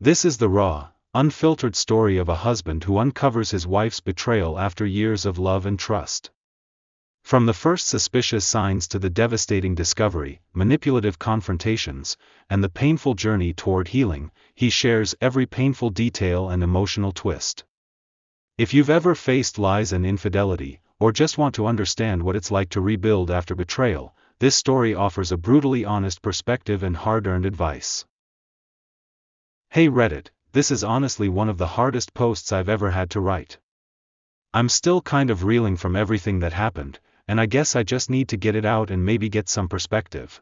This is the raw, unfiltered story of a husband who uncovers his wife's betrayal after years of love and trust. From the first suspicious signs to the devastating discovery, manipulative confrontations, and the painful journey toward healing, he shares every painful detail and emotional twist. If you've ever faced lies and infidelity, or just want to understand what it's like to rebuild after betrayal, this story offers a brutally honest perspective and hard-earned advice. Hey Reddit, this is honestly one of the hardest posts I've ever had to write. I'm still kind of reeling from everything that happened, and I guess I just need to get it out and maybe get some perspective.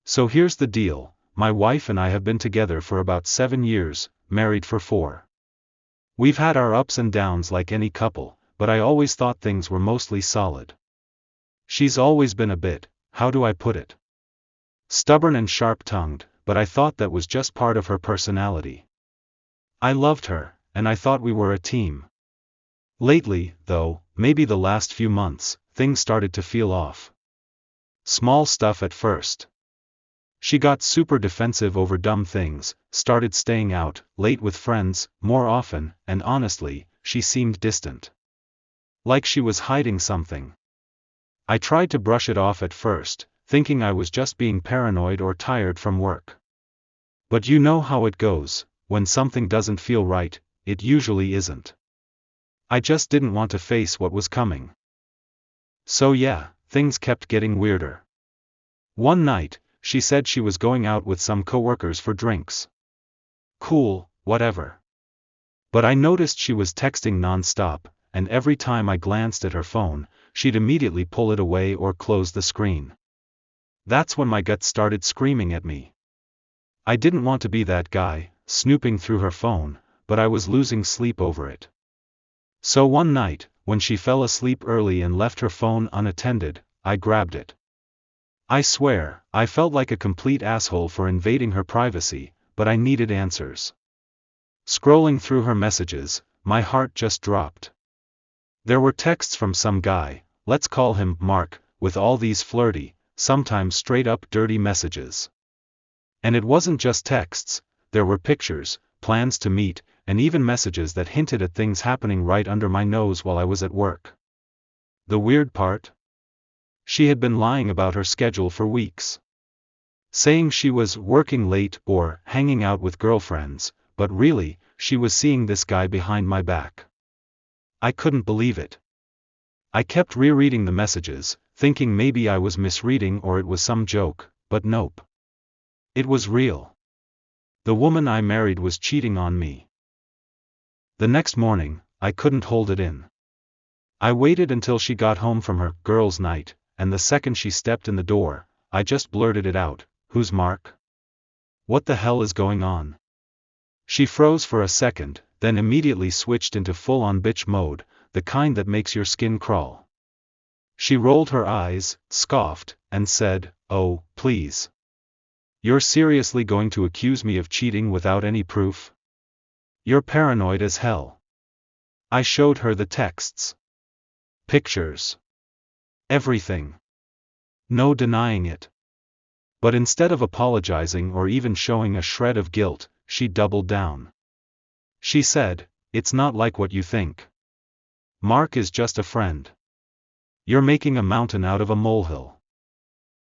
So here's the deal, my wife and I have been together for about 7 years, married for 4. We've had our ups and downs like any couple, but I always thought things were mostly solid. She's always been a bit, how do I put it? Stubborn and sharp-tongued, but I thought that was just part of her personality. I loved her, and I thought we were a team. Lately, though, maybe the last few months, things started to feel off. Small stuff at first. She got super defensive over dumb things, started staying out late with friends more often, and honestly, she seemed distant. Like she was hiding something. I tried to brush it off at first, thinking I was just being paranoid or tired from work. But you know how it goes, when something doesn't feel right, it usually isn't. I just didn't want to face what was coming. So yeah, things kept getting weirder. One night, she said she was going out with some coworkers for drinks. Cool, whatever. But I noticed she was texting non-stop, and every time I glanced at her phone, she'd immediately pull it away or close the screen. That's when my gut started screaming at me. I didn't want to be that guy, snooping through her phone, but I was losing sleep over it. So one night, when she fell asleep early and left her phone unattended, I grabbed it. I swear, I felt like a complete asshole for invading her privacy, but I needed answers. Scrolling through her messages, my heart just dropped. There were texts from some guy, let's call him Mark, with all these flirty, sometimes straight-up dirty messages. And it wasn't just texts, there were pictures, plans to meet, and even messages that hinted at things happening right under my nose while I was at work. The weird part? She had been lying about her schedule for weeks. Saying she was working late or hanging out with girlfriends, but really, she was seeing this guy behind my back. I couldn't believe it. I kept rereading the messages, thinking maybe I was misreading or it was some joke, but nope. It was real. The woman I married was cheating on me. The next morning, I couldn't hold it in. I waited until she got home from her girls' night, and the second she stepped in the door, I just blurted it out, "Who's Mark? What the hell is going on?" She froze for a second, then immediately switched into full-on bitch mode, the kind that makes your skin crawl. She rolled her eyes, scoffed, and said, "Oh, please. You're seriously going to accuse me of cheating without any proof? You're paranoid as hell." I showed her the texts. Pictures. Everything. No denying it. But instead of apologizing or even showing a shred of guilt, she doubled down. She said, "It's not like what you think. Mark is just a friend. You're making a mountain out of a molehill."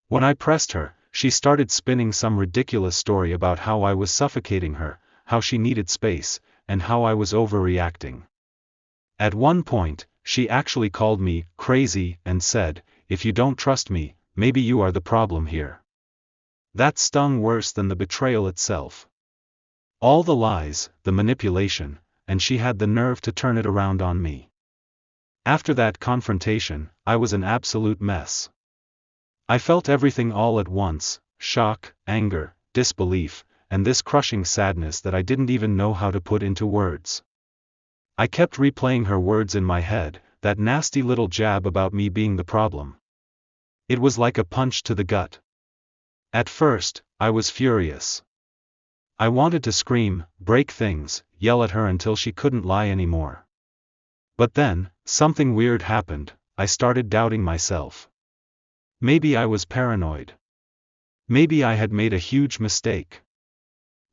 When I pressed her, she started spinning some ridiculous story about how I was suffocating her, how she needed space, and how I was overreacting. At one point, she actually called me crazy and said, "If you don't trust me, maybe you are the problem here." That stung worse than the betrayal itself. All the lies, the manipulation, and she had the nerve to turn it around on me. After that confrontation, I was an absolute mess. I felt everything all at once, shock, anger, disbelief, and this crushing sadness that I didn't even know how to put into words. I kept replaying her words in my head, that nasty little jab about me being the problem. It was like a punch to the gut. At first, I was furious. I wanted to scream, break things, yell at her until she couldn't lie anymore. But then, something weird happened, I started doubting myself. Maybe I was paranoid. Maybe I had made a huge mistake.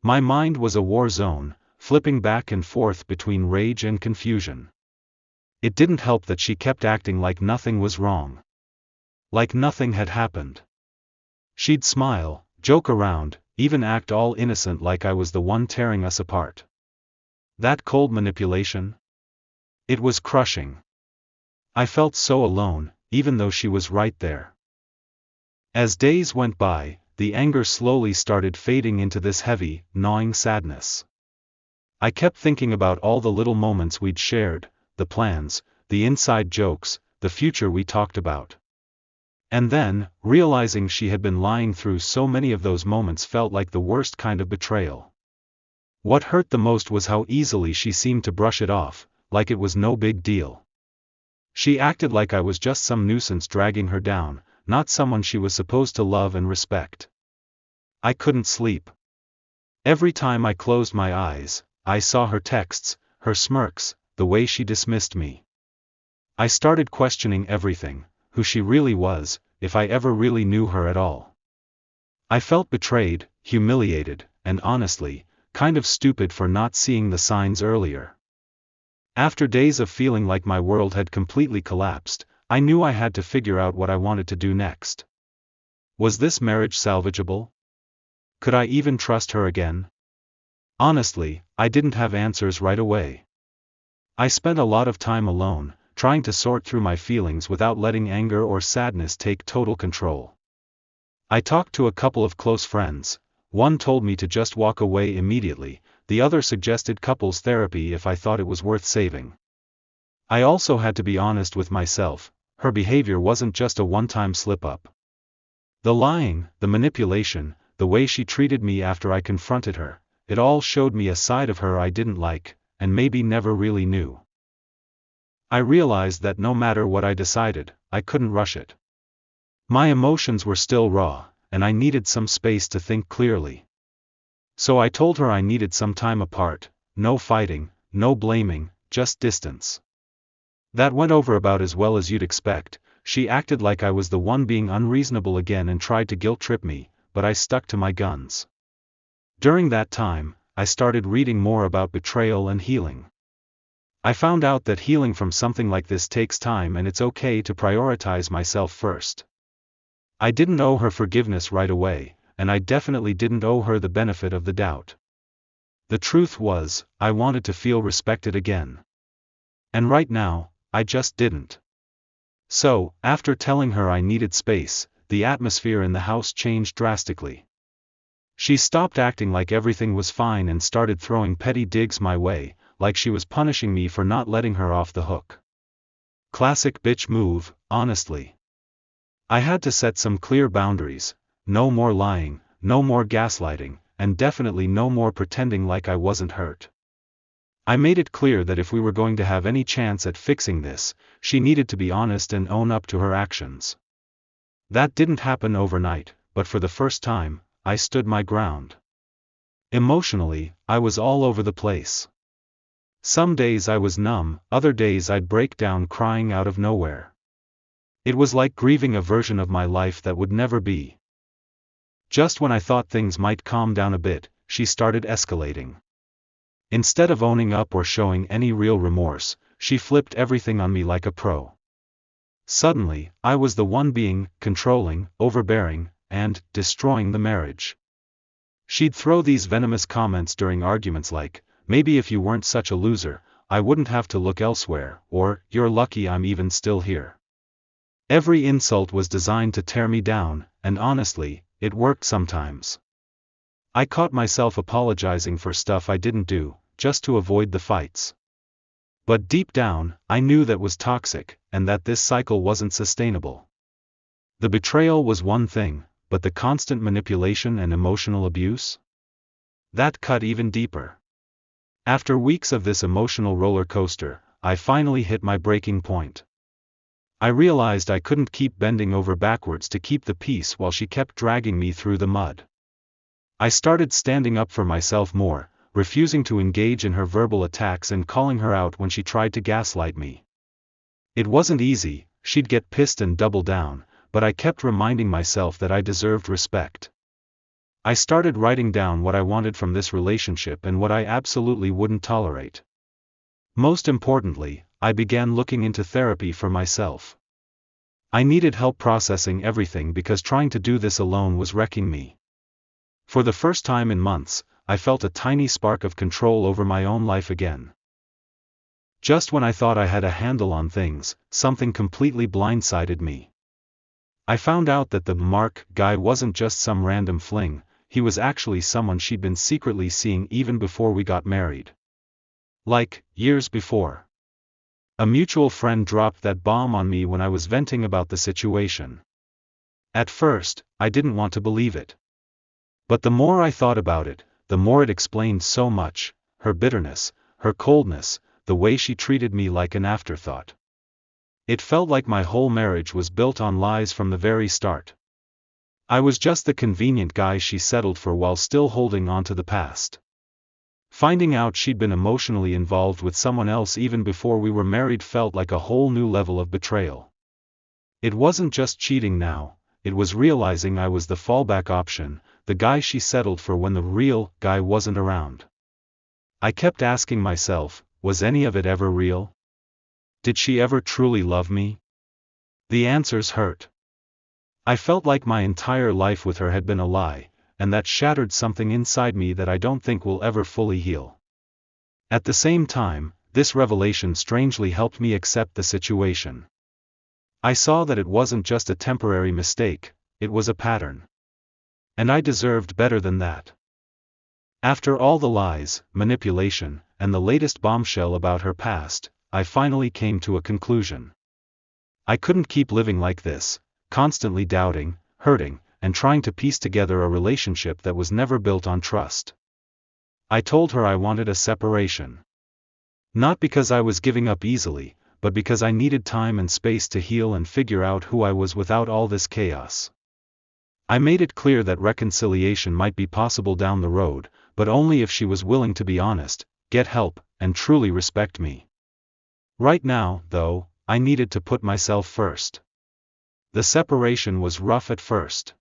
My mind was a war zone, flipping back and forth between rage and confusion. It didn't help that she kept acting like nothing was wrong. Like nothing had happened. She'd smile, joke around, even act all innocent like I was the one tearing us apart. That cold manipulation? It was crushing. I felt so alone, even though she was right there. As days went by, the anger slowly started fading into this heavy, gnawing sadness. I kept thinking about all the little moments we'd shared, the plans, the inside jokes, the future we talked about. And then, realizing she had been lying through so many of those moments felt like the worst kind of betrayal. What hurt the most was how easily she seemed to brush it off, like it was no big deal. She acted like I was just some nuisance dragging her down, not someone she was supposed to love and respect. I couldn't sleep. Every time I closed my eyes, I saw her texts, her smirks, the way she dismissed me. I started questioning everything, who she really was, if I ever really knew her at all. I felt betrayed, humiliated, and honestly, kind of stupid for not seeing the signs earlier. After days of feeling like my world had completely collapsed, I knew I had to figure out what I wanted to do next. Was this marriage salvageable? Could I even trust her again? Honestly, I didn't have answers right away. I spent a lot of time alone, trying to sort through my feelings without letting anger or sadness take total control. I talked to a couple of close friends. One told me to just walk away immediately, the other suggested couples therapy if I thought it was worth saving. I also had to be honest with myself, her behavior wasn't just a one-time slip-up. The lying, the manipulation, the way she treated me after I confronted her, it all showed me a side of her I didn't like, and maybe never really knew. I realized that no matter what I decided, I couldn't rush it. My emotions were still raw, and I needed some space to think clearly. So I told her I needed some time apart, no fighting, no blaming, just distance. That went over about as well as you'd expect. She acted like I was the one being unreasonable again and tried to guilt-trip me, but I stuck to my guns. During that time, I started reading more about betrayal and healing. I found out that healing from something like this takes time and it's okay to prioritize myself first. I didn't owe her forgiveness right away, and I definitely didn't owe her the benefit of the doubt. The truth was, I wanted to feel respected again. And right now, I just didn't. So, after telling her I needed space, the atmosphere in the house changed drastically. She stopped acting like everything was fine and started throwing petty digs my way, like she was punishing me for not letting her off the hook. Classic bitch move, honestly. I had to set some clear boundaries: no more lying, no more gaslighting, and definitely no more pretending like I wasn't hurt. I made it clear that if we were going to have any chance at fixing this, she needed to be honest and own up to her actions. That didn't happen overnight, but for the first time, I stood my ground. Emotionally, I was all over the place. Some days I was numb, other days I'd break down crying out of nowhere. It was like grieving a version of my life that would never be. Just when I thought things might calm down a bit, she started escalating. Instead of owning up or showing any real remorse, she flipped everything on me like a pro. Suddenly, I was the one being controlling, overbearing, and destroying the marriage. She'd throw these venomous comments during arguments like, "Maybe if you weren't such a loser, I wouldn't have to look elsewhere," or, "You're lucky I'm even still here." Every insult was designed to tear me down, and honestly, it worked sometimes. I caught myself apologizing for stuff I didn't do, just to avoid the fights. But deep down, I knew that was toxic, and that this cycle wasn't sustainable. The betrayal was one thing, but the constant manipulation and emotional abuse? That cut even deeper. After weeks of this emotional roller coaster, I finally hit my breaking point. I realized I couldn't keep bending over backwards to keep the peace while she kept dragging me through the mud. I started standing up for myself more, refusing to engage in her verbal attacks and calling her out when she tried to gaslight me. It wasn't easy, she'd get pissed and double down, but I kept reminding myself that I deserved respect. I started writing down what I wanted from this relationship and what I absolutely wouldn't tolerate. Most importantly, I began looking into therapy for myself. I needed help processing everything because trying to do this alone was wrecking me. For the first time in months, I felt a tiny spark of control over my own life again. Just when I thought I had a handle on things, something completely blindsided me. I found out that the Mark guy wasn't just some random fling, he was actually someone she'd been secretly seeing even before we got married. Like, years before. A mutual friend dropped that bomb on me when I was venting about the situation. At first, I didn't want to believe it. But the more I thought about it, the more it explained so much: her bitterness, her coldness, the way she treated me like an afterthought. It felt like my whole marriage was built on lies from the very start. I was just the convenient guy she settled for while still holding on to the past. Finding out she'd been emotionally involved with someone else even before we were married felt like a whole new level of betrayal. It wasn't just cheating now, it was realizing I was the fallback option, the guy she settled for when the real guy wasn't around. I kept asking myself, was any of it ever real? Did she ever truly love me? The answers hurt. I felt like my entire life with her had been a lie, and that shattered something inside me that I don't think will ever fully heal. At the same time, this revelation strangely helped me accept the situation. I saw that it wasn't just a temporary mistake, it was a pattern. And I deserved better than that. After all the lies, manipulation, and the latest bombshell about her past, I finally came to a conclusion. I couldn't keep living like this, constantly doubting, hurting, and trying to piece together a relationship that was never built on trust. I told her I wanted a separation. Not because I was giving up easily, but because I needed time and space to heal and figure out who I was without all this chaos. I made it clear that reconciliation might be possible down the road, but only if she was willing to be honest, get help, and truly respect me. Right now, though, I needed to put myself first. The separation was rough at first.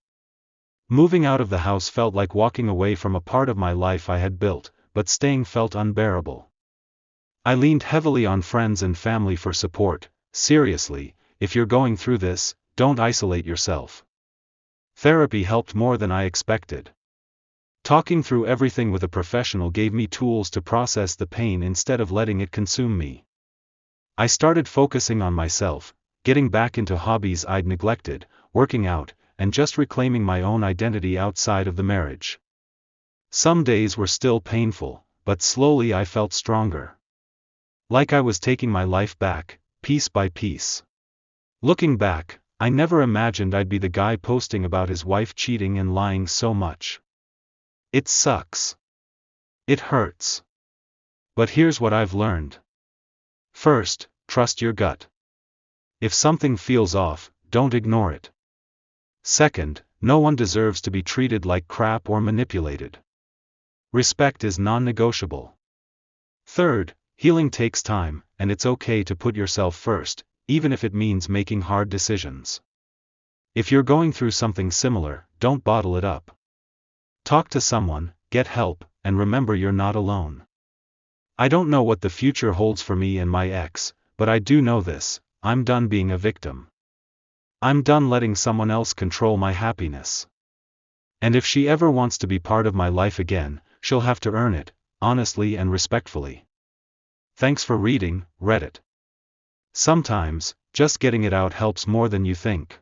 Moving out of the house felt like walking away from a part of my life I had built, but staying felt unbearable. I leaned heavily on friends and family for support. Seriously, if you're going through this, don't isolate yourself. Therapy helped more than I expected. Talking through everything with a professional gave me tools to process the pain instead of letting it consume me. I started focusing on myself, getting back into hobbies I'd neglected, working out, and just reclaiming my own identity outside of the marriage. Some days were still painful, but slowly I felt stronger. Like I was taking my life back, piece by piece. Looking back, I never imagined I'd be the guy posting about his wife cheating and lying so much. It sucks. It hurts. But here's what I've learned. First, trust your gut. If something feels off, don't ignore it. Second, no one deserves to be treated like crap or manipulated. Respect is non-negotiable. Third, healing takes time, and it's okay to put yourself first, even if it means making hard decisions. If you're going through something similar, don't bottle it up. Talk to someone, get help, and remember you're not alone. I don't know what the future holds for me and my ex, but I do know this: I'm done being a victim. I'm done letting someone else control my happiness. And if she ever wants to be part of my life again, she'll have to earn it, honestly and respectfully. Thanks for reading, Reddit. Sometimes, just getting it out helps more than you think.